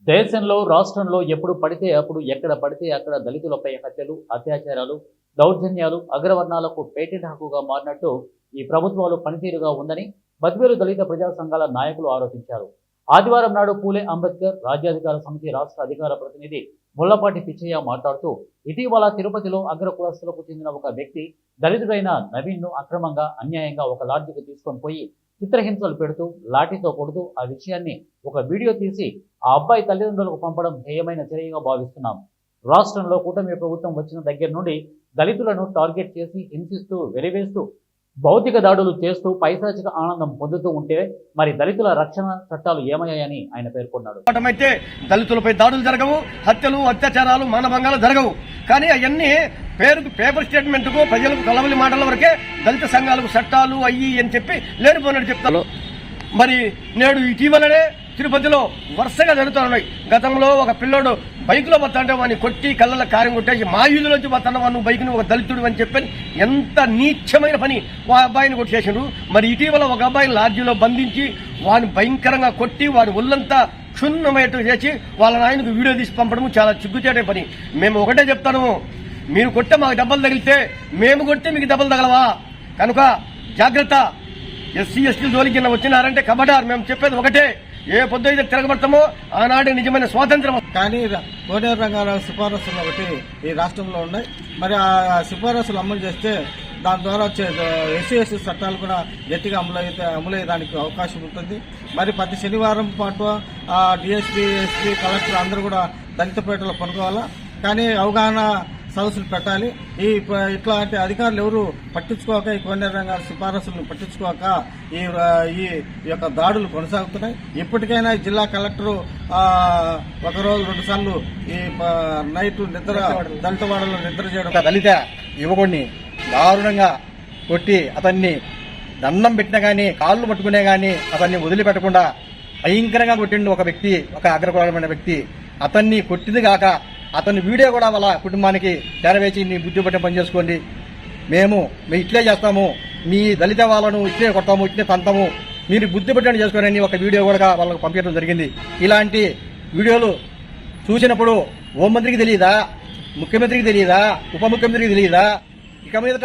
దేశంలో రాష్ట్రంలో ఎప్పుడు పడితే అప్పుడు ఎక్కడ పడితే అక్కడ దళితులపై హత్యలు, అత్యాచారాలు, దౌర్జన్యాలు అగ్రవర్ణాలకు పేటెంట్ హక్కుగా మారినట్టు ఈ ప్రభుత్వాలు పనితీరుగా ఉందని బద్వేలు దళిత ప్రజా సంఘాల నాయకులు ఆరోపించారు. ఆదివారం నాడు పూలే అంబేద్కర్ రాజ్యాధికార సమితి రాష్ట్ర అధికార ప్రతినిధి ముళ్లపాటి పిచ్చయ్య మాట్లాడుతూ ఇటీవల తిరుపతిలో అగ్ర కులస్తులకు చెందిన ఒక వ్యక్తి దళితుడైన నవీన్ను అక్రమంగా అన్యాయంగా ఒక లాడ్జికి తీసుకొని పోయి చిత్రహింసలు పెడుతూ లాఠీతో కొడుతూ ఆ విషయాన్ని ఒక వీడియో తీసి ఆ అబ్బాయి తల్లిదండ్రులకు పంపడం హేయమైన చర్యగా భావిస్తున్నాం. రాష్ట్రంలో కూటమి ప్రభుత్వం వచ్చిన దగ్గర నుండి దళితులను టార్గెట్ చేసి హింసిస్తూ వెలివేస్తూ భౌతిక దాడులు చేస్తూ పైశాచిక ఆనందం పొందుతూ ఉంటే మరి దళితుల రక్షణ చట్టాలు ఏమయ్యాయని ఆయన పేర్కొన్నాడు. అయితే దళితులపై దాడులు జరగవు, హత్యలు, అత్యాచారాలు, మానభంగాలు జరగవు. కానీ అవన్నీ పేరుకు పేపర్ స్టేట్మెంట్ కు ప్రజలకు కలవలి మాటల వరకే దళిత సంఘాలకు చట్టాలు అయ్యి అని చెప్పి లేనిపోయినట్టు చెప్తారు. మరి నేడు ఇటీవలనే తిరుపతిలో వరుసగా జరుగుతున్నాయి. గతంలో ఒక పిల్లోడు బైక్ లో పోతాంటే వాడిని కొట్టి కళ్ళ కారం కొట్టేసి మా వీధిలోంచి పోతాను వాడు బైక్ ను ఒక దళితుడు అని చెప్పని ఎంత నీచమైన పని ఆ అబ్బాయిని కొట్టేసాడు. మరి ఇటీవల ఒక అబ్బాయిని లాడ్జీలో బంధించి వాడిని భయంకరంగా కొట్టి వాడి ఒళ్ళంతా క్షుణ్ణమయ్యేట్టు చేసి వాళ్ళ నాయనకు వీడియో తీసి పంపడం చాలా చిగ్గుచేటే పని. మేము ఒకటే చెప్తాను, మీరు కొట్టే మాకు దెబ్బలు తగిలితే మేము కొడితే మీకు దెబ్బలు తగలవా? కనుక జాగ్రత్త. ఎస్సీ ఎస్టీ జోలికి వచ్చినారంటే కబడార్. మేము చెప్పేది ఒకటే, ఏ పొద్దు అయితే తిరగబడతామో ఆనాడే నిజమైన స్వాతంత్రం. కానీ కోనేరు రంగారావు సిఫారసులు ఒకటి ఈ రాష్ట్రంలో ఉన్నాయి. మరి ఆ సిఫారసులు అమలు చేస్తే దాని ద్వారా వచ్చే ఎస్సీ ఎస్టీ చట్టాలు కూడా గట్టిగా అమలయ్యేదానికి అవకాశం ఉంటుంది. మరి ప్రతి శనివారం పాటు డిఎస్పీ, ఎస్పీ, కలెక్టర్ అందరూ కూడా దళితపేటలో పనుకోవాలా. కానీ అవగాహన సదస్సులు పెట్టాలి. ఇట్లాంటి అధికారులు ఎవరు పట్టించుకోక, ఈ కోనేరు రంగాల సిఫారసులను పట్టించుకోక ఈ యొక్క దాడులు కొనసాగుతున్నాయి. ఇప్పటికైనా జిల్లా కలెక్టర్ ఒకరోజు 2 సార్లు ఈ నైట్ దళితవాడలో నిద్ర చేయడం, దళిత యువకుడిని దారుణంగా కొట్టి అతన్ని దండం పెట్టినా గానీ, కాళ్ళు పట్టుకునే గానీ అతన్ని వదిలిపెట్టకుండా భయంకరంగా కొట్టిండు ఒక వ్యక్తి, ఒక అగ్రకులమైన వ్యక్తి. అతన్ని కొట్టింది కాక అతని వీడియో కూడా వాళ్ళ కుటుంబానికి చేరవేసి నీ బుద్ధి పట్టిన పని చేసుకోండి, మేము ఇట్లే చేస్తాము, మీ దళిత వాళ్ళను ఇట్లే కొడతాము, ఇట్లే తంతాము, మీరు బుద్ధి పట్టినట్టు చేసుకోరని ఒక వీడియో కూడా వాళ్ళకు పంపించడం జరిగింది. ఇలాంటి వీడియోలు చూసినప్పుడు హోంమంత్రికి తెలియదా, ముఖ్యమంత్రికి తెలియదా, ఉప ముఖ్యమంత్రికి తెలియదా? ఇక మీద